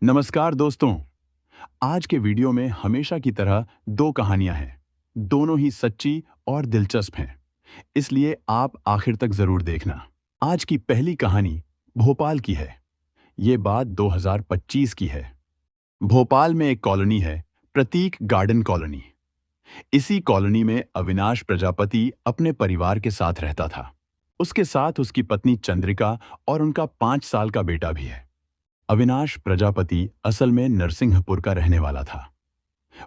नमस्कार दोस्तों। आज के वीडियो में हमेशा की तरह दो कहानियां हैं। दोनों ही सच्ची और दिलचस्प हैं, इसलिए आप आखिर तक जरूर देखना। आज की पहली कहानी भोपाल की है। ये बात 2025 की है। भोपाल में एक कॉलोनी है, प्रतीक गार्डन कॉलोनी। इसी कॉलोनी में अविनाश प्रजापति अपने परिवार के साथ रहता था। उसके साथ उसकी पत्नी चंद्रिका और उनका 5 साल का बेटा भी है। अविनाश प्रजापति असल में नरसिंहपुर का रहने वाला था।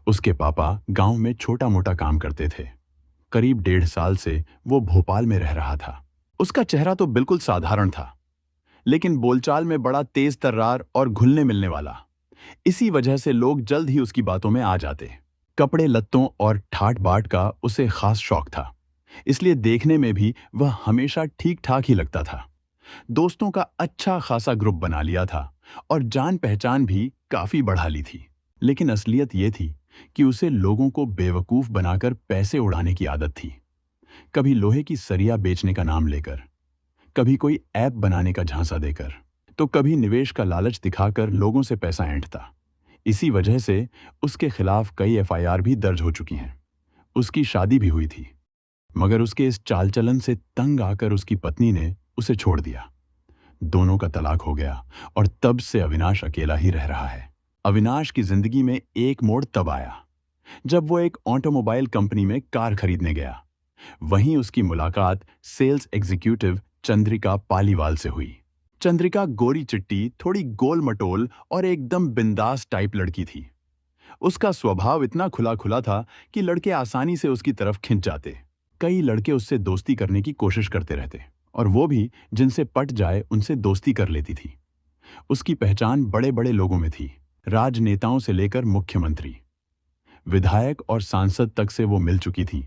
उसके पापा गांव में छोटा मोटा काम करते थे। करीब 1.5 साल से वो भोपाल में रह रहा था। उसका चेहरा तो बिल्कुल साधारण था, लेकिन बोलचाल में बड़ा तेज तर्रार और घुलने मिलने वाला। इसी वजह से लोग जल्द ही उसकी बातों में आ जाते। कपड़े लत्तों और ठाट बाट का उसे खास शौक था, इसलिए देखने में भी वह हमेशा ठीक ठाक ही लगता था। दोस्तों का अच्छा खासा ग्रुप बना लिया था और जान पहचान भी काफी बढ़ा ली थी। लेकिन असलियत ये थी कि उसे लोगों को बेवकूफ बनाकर पैसे उड़ाने की आदत थी। कभी लोहे की सरिया बेचने का नाम लेकर, कभी कोई ऐप बनाने का झांसा देकर, तो कभी निवेश का लालच दिखाकर लोगों से पैसा ऐंठता। इसी वजह से उसके खिलाफ कई एफआईआर भी दर्ज हो चुकी हैं। उसकी शादी भी हुई थी, मगर उसके इस चाल चलन से तंग आकर उसकी पत्नी ने उसे छोड़ दिया। दोनों का तलाक हो गया और तब से अविनाश अकेला ही रह रहा है। अविनाश की जिंदगी में एक मोड़ तब आया जब वो एक ऑटोमोबाइल कंपनी में कार खरीदने गया। वहीं उसकी मुलाकात सेल्स एग्जीक्यूटिव चंद्रिका पालीवाल से हुई। चंद्रिका गोरी चिट्टी, थोड़ी गोल मटोल और एकदम बिंदास टाइप लड़की थी। उसका स्वभाव इतना खुला खुला था कि लड़के आसानी से उसकी तरफ खिंच जाते। कई लड़के उससे दोस्ती करने की कोशिश करते रहते और वो भी जिनसे पट जाए उनसे दोस्ती कर लेती थी। उसकी पहचान बड़े बड़े लोगों में थी। राजनेताओं से लेकर मुख्यमंत्री, विधायक और सांसद तक से वो मिल चुकी थी।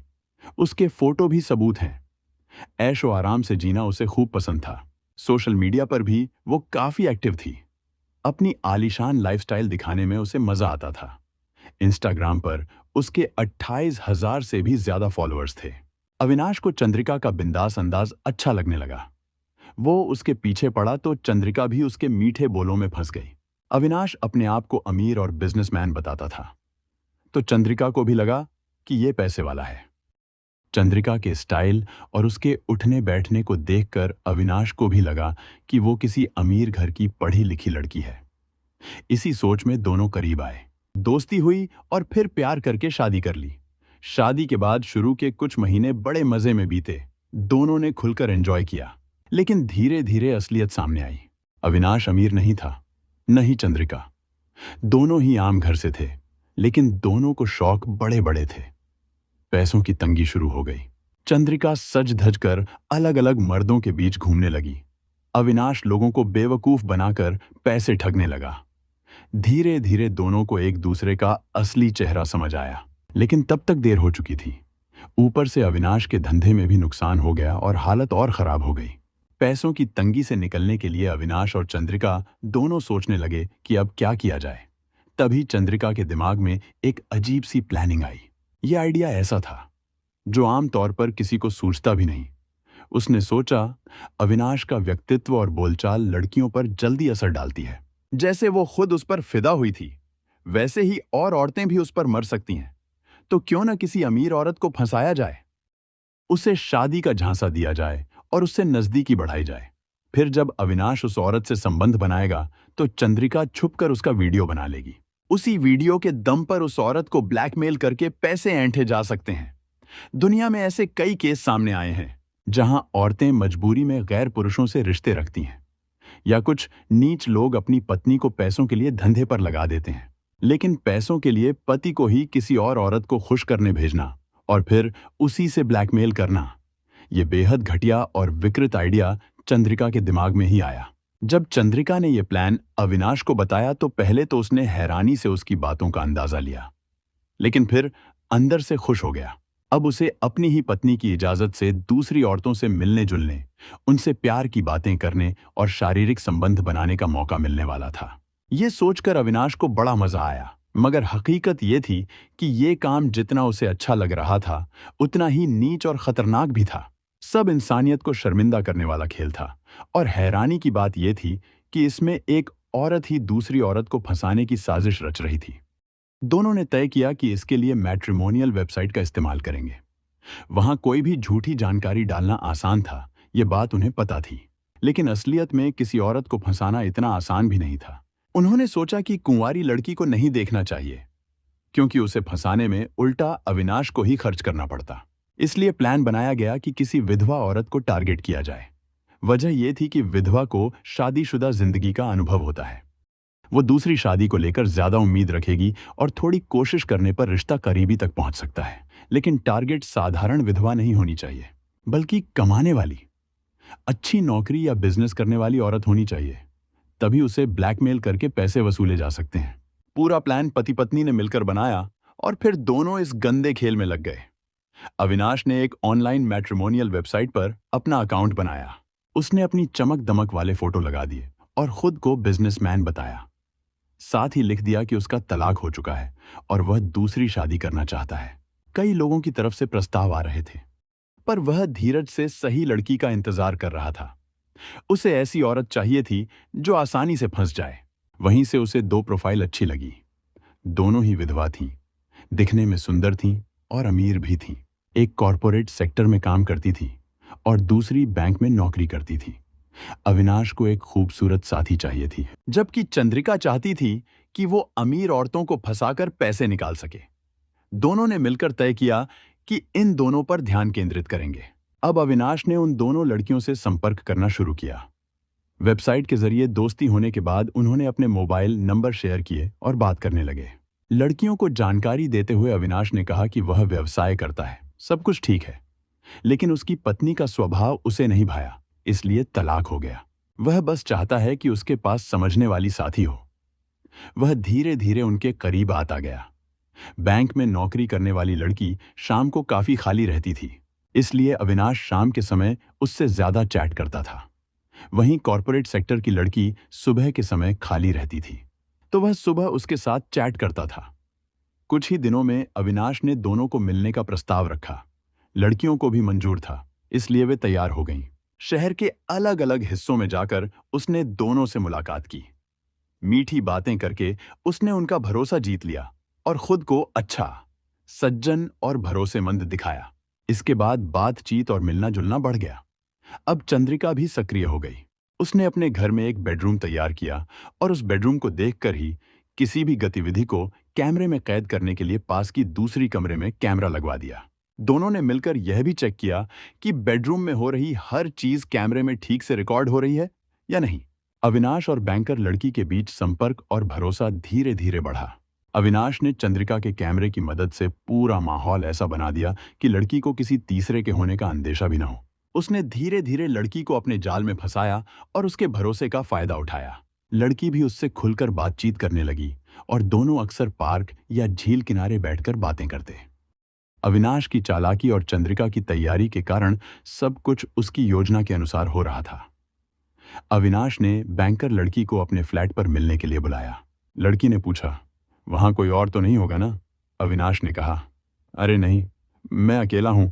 उसके फोटो भी सबूत हैं। ऐशो आराम से जीना उसे खूब पसंद था। सोशल मीडिया पर भी वो काफी एक्टिव थी। अपनी आलीशान लाइफस्टाइल दिखाने में उसे मजा आता था। इंस्टाग्राम पर उसके 28,000 से भी ज्यादा फॉलोअर्स थे। अविनाश को चंद्रिका का बिंदास अंदाज अच्छा लगने लगा। वो उसके पीछे पड़ा तो चंद्रिका भी उसके मीठे बोलों में फंस गई। अविनाश अपने आप को अमीर और बिजनेसमैन बताता था, तो चंद्रिका को भी लगा कि ये पैसे वाला है। चंद्रिका के स्टाइल और उसके उठने बैठने को देखकर अविनाश को भी लगा कि वो किसी अमीर घर की पढ़ी लिखी लड़की है। इसी सोच में दोनों करीब आए। दोस्ती हुई और फिर प्यार करके शादी कर ली। शादी के बाद शुरू के कुछ महीने बड़े मजे में बीते। दोनों ने खुलकर एंजॉय किया। लेकिन धीरे धीरे असलियत सामने आई। अविनाश अमीर नहीं था, न ही चंद्रिका। दोनों ही आम घर से थे, लेकिन दोनों को शौक बड़े बड़े थे। पैसों की तंगी शुरू हो गई। चंद्रिका सज धज कर अलग अलग मर्दों के बीच घूमने लगी। अविनाश लोगों को बेवकूफ बनाकर पैसे ठगने लगा। धीरे धीरे दोनों को एक दूसरे का असली चेहरा समझ आया, लेकिन तब तक देर हो चुकी थी। ऊपर से अविनाश के धंधे में भी नुकसान हो गया और हालत और खराब हो गई। पैसों की तंगी से निकलने के लिए अविनाश और चंद्रिका दोनों सोचने लगे कि अब क्या किया जाए। तभी चंद्रिका के दिमाग में एक अजीब सी प्लानिंग आई। यह आइडिया ऐसा था जो आम तौर पर किसी को सूझता भी नहीं। उसने सोचा, अविनाश का व्यक्तित्व और बोलचाल लड़कियों पर जल्दी असर डालती है। जैसे वो खुद उस पर फिदा हुई थी, वैसे ही और औरतें भी उस पर मर सकती हैं। तो क्यों न किसी अमीर औरत को फंसाया जाए, उसे शादी का झांसा दिया जाए और उससे नजदीकी बढ़ाई जाए। फिर जब अविनाश उस औरत से संबंध बनाएगा तो चंद्रिका छुपकर उसका वीडियो बना लेगी। उसी वीडियो के दम पर उस औरत को ब्लैकमेल करके पैसे ऐंठे जा सकते हैं। दुनिया में ऐसे कई केस सामने आए हैं जहां औरतें मजबूरी में गैर पुरुषों से रिश्ते रखती हैं, या कुछ नीच लोग अपनी पत्नी को पैसों के लिए धंधे पर लगा देते हैं। लेकिन पैसों के लिए पति को ही किसी और औरत को खुश करने भेजना और फिर उसी से ब्लैकमेल करना, ये बेहद घटिया और विकृत आइडिया चंद्रिका के दिमाग में ही आया। जब चंद्रिका ने यह प्लान अविनाश को बताया तो पहले तो उसने हैरानी से उसकी बातों का अंदाजा लिया, लेकिन फिर अंदर से खुश हो गया। अब उसे अपनी ही पत्नी की इजाजत से दूसरी औरतों से मिलने जुलने, उनसे प्यार की बातें करने और शारीरिक संबंध बनाने का मौका मिलने वाला था। ये सोचकर अविनाश को बड़ा मजा आया, मगर हकीकत ये थी कि ये काम जितना उसे अच्छा लग रहा था, उतना ही नीच और खतरनाक भी था। सब इंसानियत को शर्मिंदा करने वाला खेल था। और हैरानी की बात यह थी कि इसमें एक औरत ही दूसरी औरत को फंसाने की साजिश रच रही थी। दोनों ने तय किया कि इसके लिए मैट्रिमोनियल वेबसाइट का इस्तेमाल करेंगे। वहां कोई भी झूठी जानकारी डालना आसान था, ये बात उन्हें पता थी। लेकिन असलियत में किसी औरत को फंसाना इतना आसान भी नहीं था। उन्होंने सोचा कि कुंवारी लड़की को नहीं देखना चाहिए, क्योंकि उसे फंसाने में उल्टा अविनाश को ही खर्च करना पड़ता। इसलिए प्लान बनाया गया कि किसी विधवा औरत को टारगेट किया जाए। वजह यह थी कि विधवा को शादीशुदा जिंदगी का अनुभव होता है। वो दूसरी शादी को लेकर ज्यादा उम्मीद रखेगी और थोड़ी कोशिश करने पर रिश्ता करीबी तक पहुंच सकता है। लेकिन टारगेट साधारण विधवा नहीं होनी चाहिए, बल्कि कमाने वाली, अच्छी नौकरी या बिजनेस करने वाली औरत होनी चाहिए। तभी उसे ब्लैकमेल करके पैसे वसूले जा सकते हैं। पूरा प्लान पति पत्नी ने मिलकर बनाया और फिर दोनों इस गंदे खेल में लग गए। अविनाश ने एक ऑनलाइन मैट्रिमोनियल वेबसाइट पर अपना अकाउंट बनाया। उसने अपनी चमक दमक वाले फोटो लगा दिए और खुद को बिजनेसमैन बताया। साथ ही लिख दिया कि उसका तलाक हो चुका है और वह दूसरी शादी करना चाहता है। कई लोगों की तरफ से प्रस्ताव आ रहे थे, पर वह धीरज से सही लड़की का इंतजार कर रहा था। उसे ऐसी औरत चाहिए थी जो आसानी से फंस जाए। वहीं से उसे दो प्रोफाइल अच्छी लगी। दोनों ही विधवा थीं, दिखने में सुंदर थीं और अमीर भी थीं। एक कॉरपोरेट सेक्टर में काम करती थी और दूसरी बैंक में नौकरी करती थी। अविनाश को एक खूबसूरत साथी चाहिए थी, जबकि चंद्रिका चाहती थी कि वो अमीर औरतों को फंसाकर पैसे निकाल सके। दोनों ने मिलकर तय किया कि इन दोनों पर ध्यान केंद्रित करेंगे। अब अविनाश ने उन दोनों लड़कियों से संपर्क करना शुरू किया। वेबसाइट के जरिए दोस्ती होने के बाद उन्होंने अपने मोबाइल नंबर शेयर किए और बात करने लगे। लड़कियों को जानकारी देते हुए अविनाश ने कहा कि वह व्यवसाय करता है, सब कुछ ठीक है, लेकिन उसकी पत्नी का स्वभाव उसे नहीं भाया, इसलिए तलाक हो गया। वह बस चाहता है कि उसके पास समझने वाली साथी हो। वह धीरे धीरे उनके करीब आता गया। बैंक में नौकरी करने वाली लड़की शाम को काफी खाली रहती थी, इसलिए अविनाश शाम के समय उससे ज्यादा चैट करता था। वहीं कॉरपोरेट सेक्टर की लड़की सुबह के समय खाली रहती थी, तो वह सुबह उसके साथ चैट करता था। कुछ ही दिनों में अविनाश ने दोनों को मिलने का प्रस्ताव रखा। लड़कियों को भी मंजूर था, इसलिए वे तैयार हो गईं। शहर के अलग अलग हिस्सों में जाकर उसने दोनों से मुलाकात की। मीठी बातें करके उसने उनका भरोसा जीत लिया और खुद को अच्छा, सज्जन और भरोसेमंद दिखाया। इसके बाद बातचीत और मिलना जुलना बढ़ गया। अब चंद्रिका भी सक्रिय हो गई। उसने अपने घर में एक बेडरूम तैयार किया और उस बेडरूम को देखकर ही किसी भी गतिविधि को कैमरे में कैद करने के लिए पास की दूसरी कमरे में कैमरा लगवा दिया। दोनों ने मिलकर यह भी चेक किया कि बेडरूम में हो रही हर चीज कैमरे में ठीक से रिकॉर्ड हो रही है या नहीं। अविनाश और बैंकर लड़की के बीच संपर्क और भरोसा धीरे धीरे बढ़ा। अविनाश ने चंद्रिका के कैमरे की मदद से पूरा माहौल ऐसा बना दिया कि लड़की को किसी तीसरे के होने का अंदेशा भी न हो। उसने धीरे धीरे लड़की को अपने जाल में फंसाया और उसके भरोसे का फायदा उठाया। लड़की भी उससे खुलकर बातचीत करने लगी और दोनों अक्सर पार्क या झील किनारे बैठकर बातें करते। अविनाश की चालाकी और चंद्रिका की तैयारी के कारण सब कुछ उसकी योजना के अनुसार हो रहा था। अविनाश ने बैंकर लड़की को अपने फ्लैट पर मिलने के लिए बुलाया। लड़की ने पूछा, वहां कोई और तो नहीं होगा ना? अविनाश ने कहा, अरे नहीं, मैं अकेला हूं।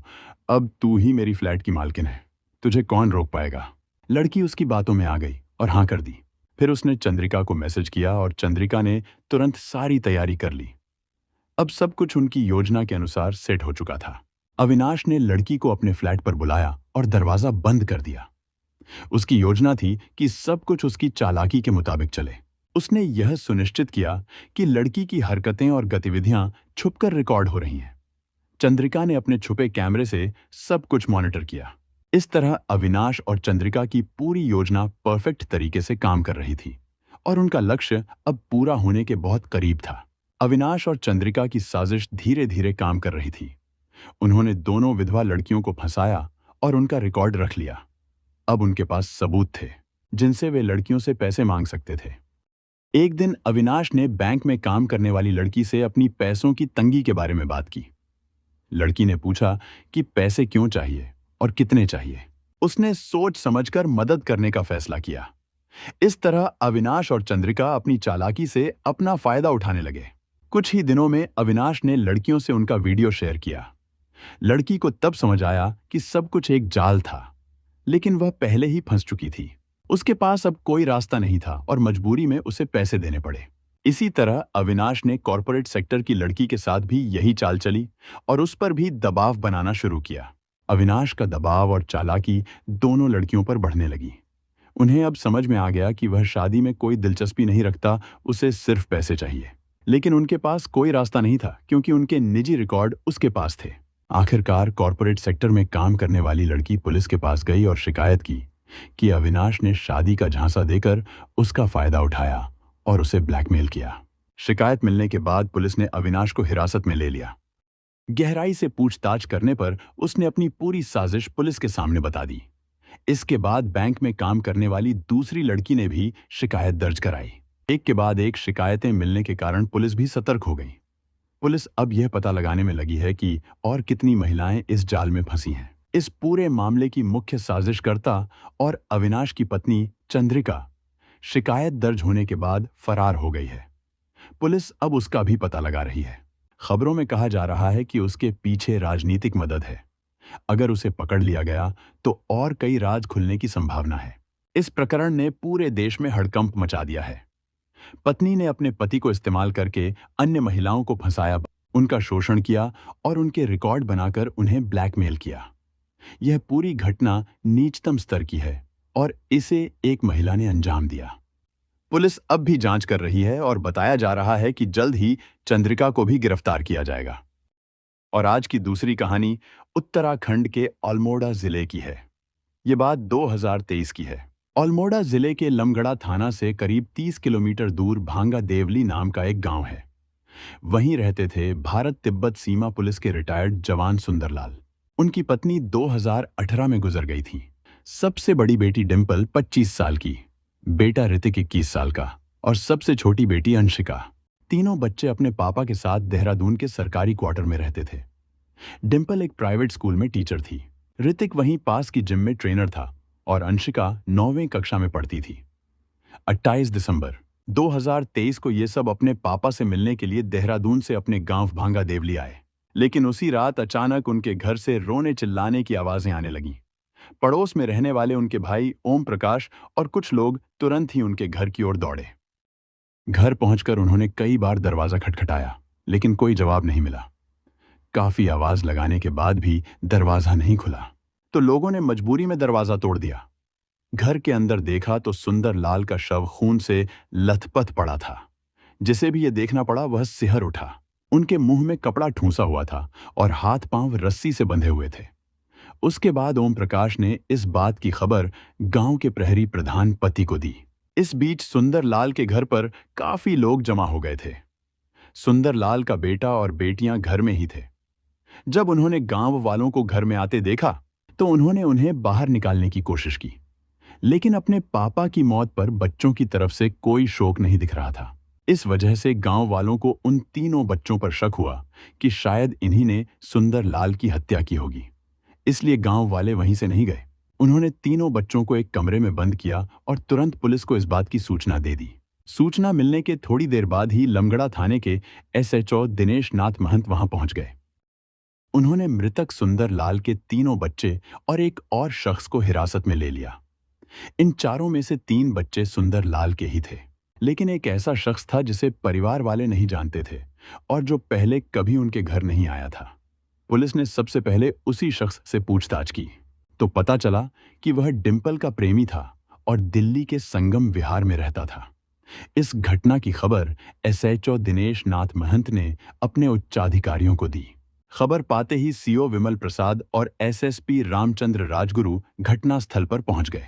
अब तू ही मेरी फ्लैट की मालकिन है, तुझे कौन रोक पाएगा? लड़की उसकी बातों में आ गई और हाँ कर दी। फिर उसने चंद्रिका को मैसेज किया और चंद्रिका ने तुरंत सारी तैयारी कर ली। अब सब कुछ उनकी योजना के अनुसार सेट हो चुका था। अविनाश ने लड़की को अपने फ्लैट पर बुलाया और दरवाजा बंद कर दिया। उसकी योजना थी कि सब कुछ उसकी चालाकी के मुताबिक चले। उसने यह सुनिश्चित किया कि लड़की की हरकतें और गतिविधियां छुपकर रिकॉर्ड हो रही हैं। चंद्रिका ने अपने छुपे कैमरे से सब कुछ मॉनिटर किया। इस तरह अविनाश और चंद्रिका की पूरी योजना परफेक्ट तरीके से काम कर रही थी और उनका लक्ष्य अब पूरा होने के बहुत करीब था। अविनाश और चंद्रिका की साजिश धीरे धीरे काम कर रही थी। उन्होंने दोनों विधवा लड़कियों को फंसाया और उनका रिकॉर्ड रख लिया। अब उनके पास सबूत थे जिनसे वे लड़कियों से पैसे मांग सकते थे। एक दिन अविनाश ने बैंक में काम करने वाली लड़की से अपनी पैसों की तंगी के बारे में बात की। लड़की ने पूछा कि पैसे क्यों चाहिए और कितने चाहिए। उसने सोच समझकर मदद करने का फैसला किया। इस तरह अविनाश और चंद्रिका अपनी चालाकी से अपना फायदा उठाने लगे। कुछ ही दिनों में अविनाश ने लड़कियों से उनका वीडियो शेयर किया। लड़की को तब समझ आया कि सब कुछ एक जाल था, लेकिन वह पहले ही फंस चुकी थी। उसके पास अब कोई रास्ता नहीं था और मजबूरी में उसे पैसे देने पड़े। इसी तरह अविनाश ने कॉरपोरेट सेक्टर की लड़की के साथ भी यही चाल चली और उस पर भी दबाव बनाना शुरू किया। अविनाश का दबाव और चालाकी दोनों लड़कियों पर बढ़ने लगी। उन्हें अब समझ में आ गया कि वह शादी में कोई दिलचस्पी नहीं रखता, उसे सिर्फ पैसे चाहिए। लेकिन उनके पास कोई रास्ता नहीं था क्योंकि उनके निजी रिकॉर्ड उसके पास थे। आखिरकार कॉरपोरेट सेक्टर में काम करने वाली लड़की पुलिस के पास गई और शिकायत की कि अविनाश ने शादी का झांसा देकर उसका फायदा उठाया और उसे ब्लैकमेल किया। शिकायत मिलने के बाद पुलिस ने अविनाश को हिरासत में ले लिया। गहराई से पूछताछ करने पर उसने अपनी पूरी साजिश पुलिस के सामने बता दी। इसके बाद बैंक में काम करने वाली दूसरी लड़की ने भी शिकायत दर्ज कराई। एक के बाद एक शिकायतें मिलने के कारण पुलिस भी सतर्क हो गई। पुलिस अब यह पता लगाने में लगी है कि और कितनी महिलाएं इस जाल में फंसी हैं। इस पूरे मामले की मुख्य साजिशकर्ता और अविनाश की पत्नी चंद्रिका शिकायत दर्ज होने के बाद फरार हो गई है। पुलिस अब उसका भी पता लगा रही है। खबरों में कहा जा रहा है कि उसके पीछे राजनीतिक मदद है। अगर उसे पकड़ लिया गया तो और कई राज खुलने की संभावना है। इस प्रकरण ने पूरे देश में हड़कंप मचा दिया है। पत्नी ने अपने पति को इस्तेमाल करके अन्य महिलाओं को फंसाया, उनका शोषण किया और उनके रिकॉर्ड बनाकर उन्हें ब्लैकमेल किया। यह पूरी घटना नीचतम स्तर की है और इसे एक महिला ने अंजाम दिया। पुलिस अब भी जांच कर रही है और बताया जा रहा है कि जल्द ही चंद्रिका को भी गिरफ्तार किया जाएगा। और आज की दूसरी कहानी उत्तराखंड के अल्मोड़ा जिले की है। ये बात 2023 की है। अल्मोड़ा जिले के लमगड़ा थाना से करीब 30 किलोमीटर दूर भांगा देवली नाम का एक गांव है। वहीं रहते थे भारत तिब्बत सीमा पुलिस के रिटायर्ड जवान सुंदरलाल। उनकी पत्नी 2018 में गुजर गई थी। सबसे बड़ी बेटी डिम्पल 25 साल की, बेटा ऋतिक 21 साल का और सबसे छोटी बेटी अंशिका। तीनों बच्चे अपने पापा के साथ देहरादून के सरकारी क्वार्टर में रहते थे। डिम्पल एक प्राइवेट स्कूल में टीचर थी। ऋतिक वहीं पास की जिम में ट्रेनर था और अंशिका 9वीं कक्षा में पढ़ती थी। 28 दिसंबर 2023 को ये सब अपने पापा से मिलने के लिए देहरादून से अपने गांव भांगा देवली आए। लेकिन उसी रात अचानक उनके घर से रोने चिल्लाने की आवाजें आने लगीं। पड़ोस में रहने वाले उनके भाई ओम प्रकाश और कुछ लोग तुरंत ही उनके घर की ओर दौड़े। घर पहुंचकर उन्होंने कई बार दरवाजा खटखटाया, लेकिन कोई जवाब नहीं मिला। काफी आवाज लगाने के बाद भी दरवाजा नहीं खुला, तो लोगों ने मजबूरी में दरवाजा तोड़ दिया। घर के अंदर देखा तो सुंदर लाल का शव खून से लथपथ पड़ा था। जिसे भी ये देखना पड़ा वह सिहर उठा। उनके मुंह में कपड़ा ठूंसा हुआ था और हाथ पांव रस्सी से बंधे हुए थे। उसके बाद ओम प्रकाश ने इस बात की खबर गांव के प्रहरी प्रधान पति को दी। इस बीच सुंदर लाल के घर पर काफी लोग जमा हो गए थे। सुंदर लाल का बेटा और बेटियां घर में ही थे। जब उन्होंने गांव वालों को घर में आते देखा तो उन्होंने उन्हें बाहर निकालने की कोशिश की, लेकिन अपने पापा की मौत पर बच्चों की तरफ से कोई शोक नहीं दिख रहा था। इस वजह से गांव वालों को उन तीनों बच्चों पर शक हुआ कि शायद इन्हीं ने सुंदर लाल की हत्या की होगी। इसलिए गांव वाले वहीं से नहीं गए। उन्होंने तीनों बच्चों को एक कमरे में बंद किया और तुरंत पुलिस को इस बात की सूचना दे दी। सूचना मिलने के थोड़ी देर बाद ही लमगड़ा थाने के एसएचओ दिनेश नाथ महंत वहां पहुंच गए। उन्होंने मृतक सुंदर लाल के तीनों बच्चे और एक और शख्स को हिरासत में ले लिया। इन चारों में से 3 बच्चे सुंदर लाल के ही थे, लेकिन एक ऐसा शख्स था जिसे परिवार वाले नहीं जानते थे और जो पहले कभी उनके घर नहीं आया था। पुलिस ने सबसे पहले उसी शख्स से पूछताछ की तो पता चला कि वह डिम्पल का प्रेमी था और दिल्ली के संगम विहार में रहता था। इस घटना की खबर एसएचओ दिनेश नाथ महंत ने अपने उच्चाधिकारियों को दी। खबर पाते ही सीओ विमल प्रसाद और एसएसपी रामचंद्र राजगुरु घटनास्थल पर पहुंच गए।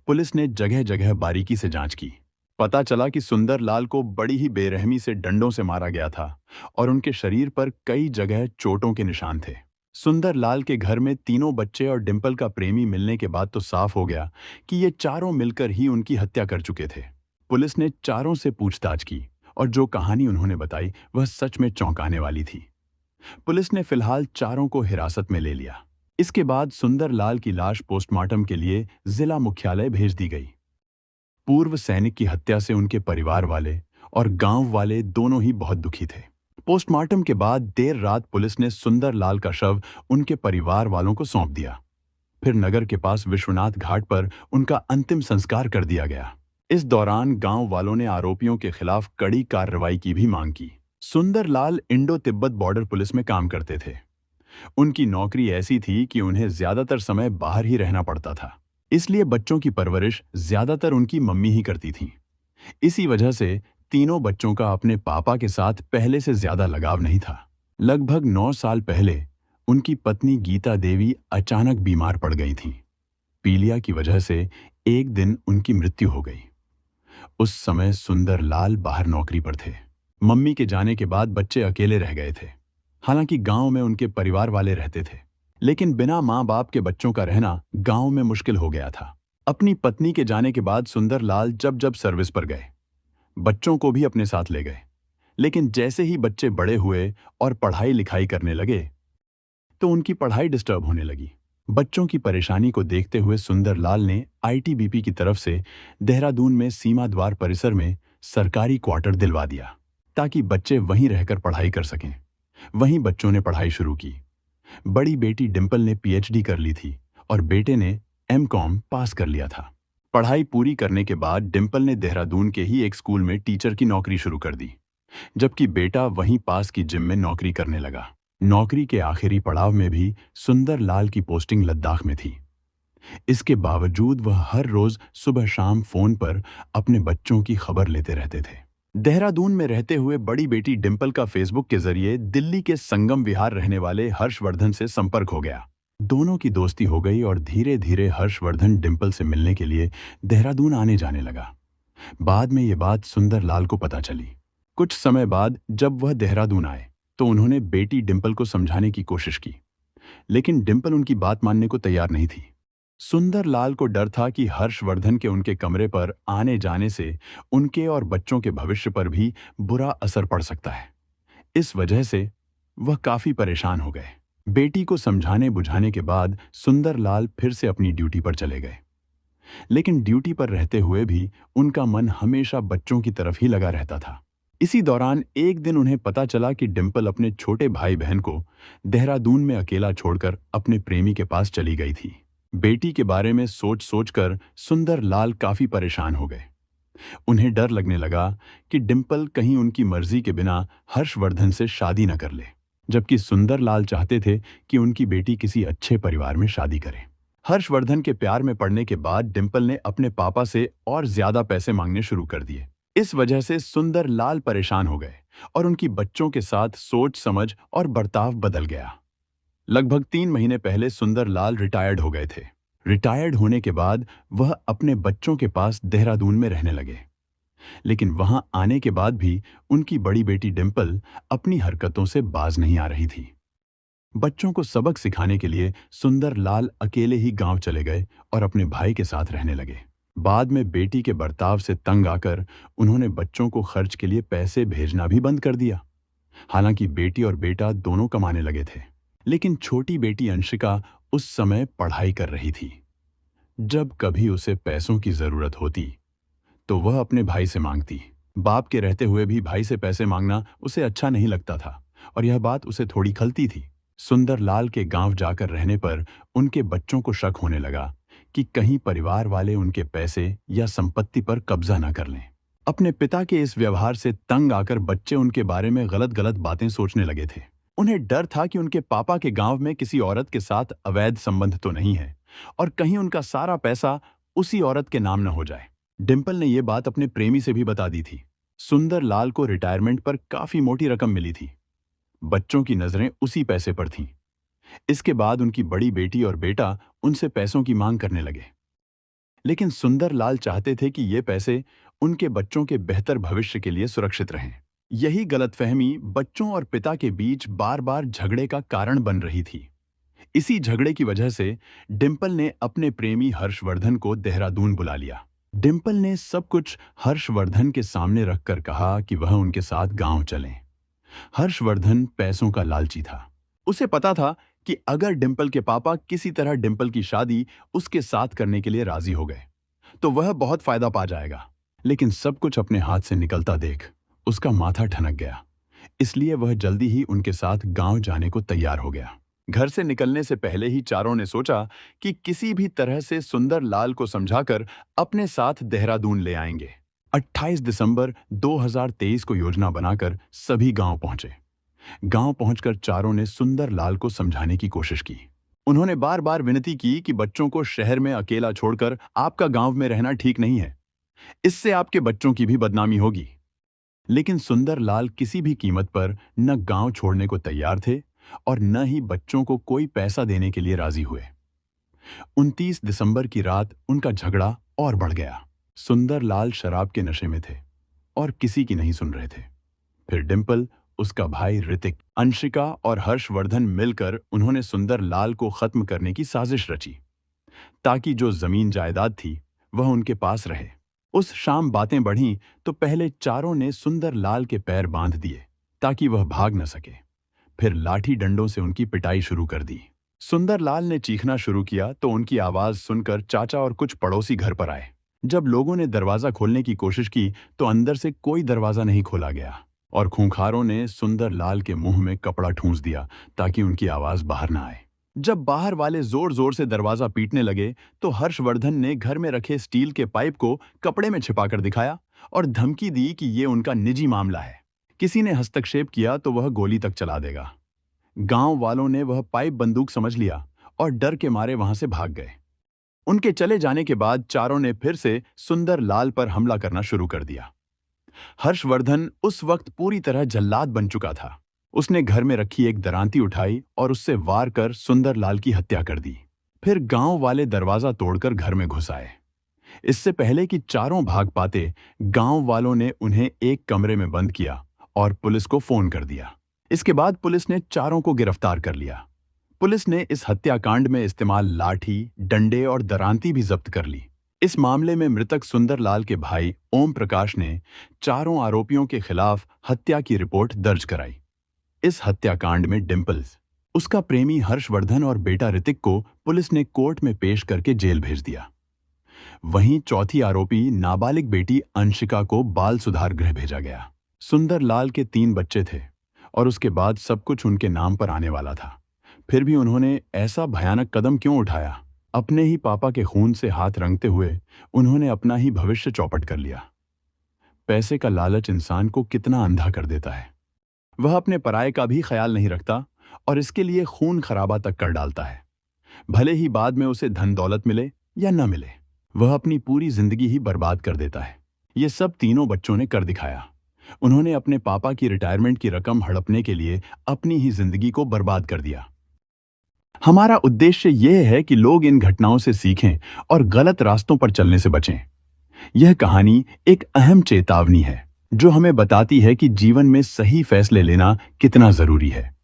पुलिस ने जगह जगह बारीकी से जांच की। पता चला कि सुंदर लाल को बड़ी ही बेरहमी से डंडों से मारा गया था और उनके शरीर पर कई जगह चोटों के निशान थे। सुंदर लाल के घर में तीनों बच्चे और डिम्पल का प्रेमी मिलने के बाद तो साफ हो गया कि ये चारों मिलकर ही उनकी हत्या कर चुके थे। पुलिस ने चारों से पूछताछ की और जो कहानी उन्होंने बताई वह सच में चौंकाने वाली थी। पुलिस ने फिलहाल चारों को हिरासत में ले लिया। इसके बाद सुंदर लाल की लाश पोस्टमार्टम के लिए जिला मुख्यालय भेज दी गई। पूर्व सैनिक की हत्या से उनके परिवार वाले और गांव वाले दोनों ही बहुत दुखी थे। पोस्टमार्टम के बाद देर रात पुलिस ने सुंदर लाल का शव उनके परिवार वालों को सौंप दिया। फिर नगर के पास विश्वनाथ घाट पर उनका अंतिम संस्कार कर दिया गया। इस दौरान गांव वालों ने आरोपियों के खिलाफ कड़ी कार्रवाई की भी मांग की। Sunderlal Indo Tibet border police में काम करते थे। उनकी नौकरी ऐसी थी कि उन्हें ज्यादातर समय बाहर ही रहना पड़ता था। इसलिए बच्चों की परवरिश ज्यादातर उनकी मम्मी ही करती थीं। इसी वजह से तीनों बच्चों का अपने पापा के साथ पहले से ज्यादा लगाव नहीं था। लगभग 9 साल पहले उनकी पत्नी गीता देवी अचानक बीमार पड़ गई थीं। पीलिया की वजह से एक दिन उनकी मृत्यु हो गई। उस समय सुंदरलाल बाहर नौकरी पर थे। मम्मी के जाने के बाद बच्चे अकेले रह गए थे। हालांकि गांव में उनके परिवार वाले रहते थे, लेकिन बिना माँ बाप के बच्चों का रहना गांव में मुश्किल हो गया था। अपनी पत्नी के जाने के बाद सुंदरलाल जब जब सर्विस पर गए, बच्चों को भी अपने साथ ले गए। लेकिन जैसे ही बच्चे बड़े हुए और पढ़ाई लिखाई करने लगे, तो उनकी पढ़ाई डिस्टर्ब होने लगी। बच्चों की परेशानी को देखते हुए सुंदरलाल ने आईटीबीपी की तरफ से देहरादून में सीमा द्वार परिसर में सरकारी क्वार्टर दिलवा दिया, ताकि बच्चे वहीं रहकर पढ़ाई कर सकें। वहीं बच्चों ने पढ़ाई शुरू की। बड़ी बेटी डिंपल ने पीएचडी कर ली थी और बेटे ने एमकॉम पास कर लिया था। पढ़ाई पूरी करने के बाद डिंपल ने देहरादून के ही एक स्कूल में टीचर की नौकरी शुरू कर दी, जबकि बेटा वहीं पास की जिम में नौकरी करने लगा। नौकरी के आखिरी पड़ाव में भी सुंदरलाल की पोस्टिंग लद्दाख में थी। इसके बावजूद वह हर रोज सुबह शाम फोन पर अपने बच्चों की खबर लेते रहते थे। देहरादून में रहते हुए बड़ी बेटी डिंपल का फेसबुक के जरिए दिल्ली के संगम विहार रहने वाले हर्षवर्धन से संपर्क हो गया। दोनों की दोस्ती हो गई और धीरे धीरे हर्षवर्धन डिंपल से मिलने के लिए देहरादून आने जाने लगा। बाद में ये बात सुंदरलाल को पता चली। कुछ समय बाद जब वह देहरादून आए, तो उन्होंने बेटी डिंपल को समझाने की कोशिश की, लेकिन डिंपल उनकी बात मानने को तैयार नहीं थी। सुंदरलाल को डर था कि हर्षवर्धन के उनके कमरे पर आने जाने से उनके और बच्चों के भविष्य पर भी बुरा असर पड़ सकता है। इस वजह से वह काफी परेशान हो गए। बेटी को समझाने बुझाने के बाद सुंदरलाल फिर से अपनी ड्यूटी पर चले गए, लेकिन ड्यूटी पर रहते हुए भी उनका मन हमेशा बच्चों की तरफ ही लगा रहता था। इसी दौरान एक दिन उन्हें पता चला कि डिंपल अपने छोटे भाई बहन को देहरादून में अकेला छोड़कर अपने प्रेमी के पास चली गई थी। बेटी के बारे में सोच सोचकर सुंदरलाल काफी परेशान हो गए। उन्हें डर लगने लगा कि डिंपल कहीं उनकी मर्जी के बिना हर्षवर्धन से शादी न कर ले, जबकि सुंदरलाल चाहते थे कि उनकी बेटी किसी अच्छे परिवार में शादी करे। हर्षवर्धन के प्यार में पड़ने के बाद डिंपल ने अपने पापा से और ज्यादा पैसे मांगने शुरू कर दिए। इस वजह से सुंदरलाल परेशान हो गए और उनकी बच्चों के साथ सोच समझ और बर्ताव बदल गया। लगभग 3 महीने पहले सुंदरलाल रिटायर्ड हो गए थे। रिटायर्ड होने के बाद वह अपने बच्चों के पास देहरादून में रहने लगे, लेकिन वहां आने के बाद भी उनकी बड़ी बेटी डिंपल अपनी हरकतों से बाज नहीं आ रही थी। बच्चों को सबक सिखाने के लिए सुंदरलाल अकेले ही गांव चले गए और अपने भाई के साथ रहने लगे। बाद में बेटी के बर्ताव से तंग आकर उन्होंने बच्चों को खर्च के लिए पैसे भेजना भी बंद कर दिया। हालांकि बेटी और बेटा दोनों कमाने लगे थे, लेकिन छोटी बेटी अंशिका उस समय पढ़ाई कर रही थी। जब कभी उसे पैसों की जरूरत होती, तो वह अपने भाई से मांगती। बाप के रहते हुए भी भाई से पैसे मांगना उसे अच्छा नहीं लगता था और यह बात उसे थोड़ी खलती थी। सुंदरलाल के गांव जाकर रहने पर उनके बच्चों को शक होने लगा कि कहीं परिवार वाले उनके पैसे या संपत्ति पर कब्जा न कर लें। अपने पिता के इस व्यवहार से तंग आकर बच्चे उनके बारे में गलत गलत बातें सोचने लगे थे। उन्हें डर था कि उनके पापा के गांव में किसी औरत के साथ अवैध संबंध तो नहीं है और कहीं उनका सारा पैसा उसी औरत के नाम न हो जाए। डिंपल ने यह बात अपने प्रेमी से भी बता दी थी। सुंदरलाल को रिटायरमेंट पर काफी मोटी रकम मिली थी। बच्चों की नजरें उसी पैसे पर थीं। इसके बाद उनकी बड़ी बेटी और बेटा उनसे पैसों की मांग करने लगे, लेकिन सुंदरलाल चाहते थे कि ये पैसे उनके बच्चों के बेहतर भविष्य के लिए सुरक्षित रहें। यही गलतफहमी बच्चों और पिता के बीच बार बार झगड़े का कारण बन रही थी। इसी झगड़े की वजह से डिंपल ने अपने प्रेमी हर्षवर्धन को देहरादून बुला लिया। डिंपल ने सब कुछ हर्षवर्धन के सामने रखकर कहा कि वह उनके साथ गांव चलें। हर्षवर्धन पैसों का लालची था। उसे पता था कि अगर डिंपल के पापा किसी तरह डिंपल की शादी उसके साथ करने के लिए राजी हो गए, तो वह बहुत फायदा पा जाएगा। लेकिन सब कुछ अपने हाथ से निकलता देख उसका माथा ठनक गया। इसलिए वह जल्दी ही उनके साथ गांव जाने को तैयार हो गया। घर से निकलने से पहले ही चारों ने सोचा कि किसी भी तरह से सुंदर लाल को समझाकर अपने साथ देहरादून ले आएंगे। 28 दिसंबर 2023 को योजना बनाकर सभी गांव पहुंचे। गांव पहुंचकर चारों ने सुंदर लाल को समझाने की कोशिश की। उन्होंने बार बार विनती की कि बच्चों को शहर में अकेला छोड़कर आपका गांव में रहना ठीक नहीं है। इससे आपके बच्चों की भी बदनामी होगी। लेकिन सुंदर लाल किसी भी कीमत पर न गांव छोड़ने को तैयार थे और न ही बच्चों को कोई पैसा देने के लिए राजी हुए। 29 दिसंबर की रात उनका झगड़ा और बढ़ गया। सुंदर लाल शराब के नशे में थे और किसी की नहीं सुन रहे थे। फिर डिंपल, उसका भाई ऋतिक, अंशिका और हर्षवर्धन मिलकर उन्होंने सुंदर लाल को खत्म करने की साजिश रची ताकि जो जमीन जायदाद थी वह उनके पास रहे। उस शाम बातें बढ़ीं तो पहले चारों ने सुंदर लाल के पैर बांध दिए ताकि वह भाग न सके। फिर लाठी डंडों से उनकी पिटाई शुरू कर दी। सुंदर लाल ने चीखना शुरू किया तो उनकी आवाज सुनकर चाचा और कुछ पड़ोसी घर पर आए। जब लोगों ने दरवाजा खोलने की कोशिश की तो अंदर से कोई दरवाजा नहीं खोला गया और खूंखारों ने सुंदर लाल के मुंह में कपड़ा ठूंस दिया ताकि उनकी आवाज बाहर न आए। जब बाहर वाले जोर जोर से दरवाजा पीटने लगे तो हर्षवर्धन ने घर में रखे स्टील के पाइप को कपड़े में छिपाकर दिखाया और धमकी दी कि ये उनका निजी मामला है। किसी ने हस्तक्षेप किया तो वह गोली तक चला देगा। गांव वालों ने वह पाइप बंदूक समझ लिया और डर के मारे वहां से भाग गए। उनके चले जाने के बाद चारों ने फिर से सुंदर लाल पर हमला करना शुरू कर दिया। हर्षवर्धन उस वक्त पूरी तरह जल्लाद बन चुका था। उसने घर में रखी एक दरांती उठाई और उससे वार कर सुंदर लाल की हत्या कर दी। फिर गांव वाले दरवाजा तोड़कर घर में घुस आए। इससे पहले कि चारों भाग पाते, गांव वालों ने उन्हें एक कमरे में बंद किया और पुलिस को फोन कर दिया। इसके बाद पुलिस ने चारों को गिरफ्तार कर लिया। पुलिस ने इस हत्याकांड में इस्तेमाल लाठी, डंडे और दरांती भी जब्त कर ली। इस मामले में मृतक सुंदर लाल के भाई ओम प्रकाश ने चारों आरोपियों के खिलाफ हत्या की रिपोर्ट दर्ज कराई। इस हत्याकांड में डिंपल्स, उसका प्रेमी हर्षवर्धन और बेटा ऋतिक को पुलिस ने कोर्ट में पेश करके जेल भेज दिया। वहीं चौथी आरोपी नाबालिग बेटी अंशिका को बाल सुधार गृह भेजा गया। सुंदर लाल के 3 बच्चे थे और उसके बाद सब कुछ उनके नाम पर आने वाला था। फिर भी उन्होंने ऐसा भयानक कदम क्यों उठाया? अपने ही पापा के खून से हाथ रंगते हुए उन्होंने अपना ही भविष्य चौपट कर लिया। पैसे का लालच इंसान को कितना अंधा कर देता है। वह अपने पराये का भी ख्याल नहीं रखता और इसके लिए खून खराबा तक कर डालता है। भले ही बाद में उसे धन दौलत मिले या न मिले, वह अपनी पूरी जिंदगी ही बर्बाद कर देता है। ये सब तीनों बच्चों ने कर दिखाया। उन्होंने अपने पापा की रिटायरमेंट की रकम हड़पने के लिए अपनी ही जिंदगी को बर्बाद कर दिया। हमारा उद्देश्य यह है कि लोग इन घटनाओं से सीखें और गलत रास्तों पर चलने से बचें। यह कहानी एक अहम चेतावनी है जो हमें बताती है कि जीवन में सही फैसले लेना कितना जरूरी है।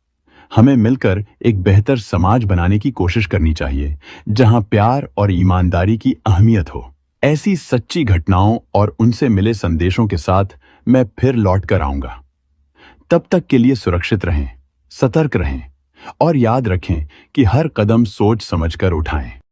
हमें मिलकर एक बेहतर समाज बनाने की कोशिश करनी चाहिए जहां प्यार और ईमानदारी की अहमियत हो। ऐसी सच्ची घटनाओं और उनसे मिले संदेशों के साथ मैं फिर लौट कर आऊंगा। तब तक के लिए सुरक्षित रहें, सतर्क रहें और याद रखें कि हर कदम सोच समझकर उठाएं।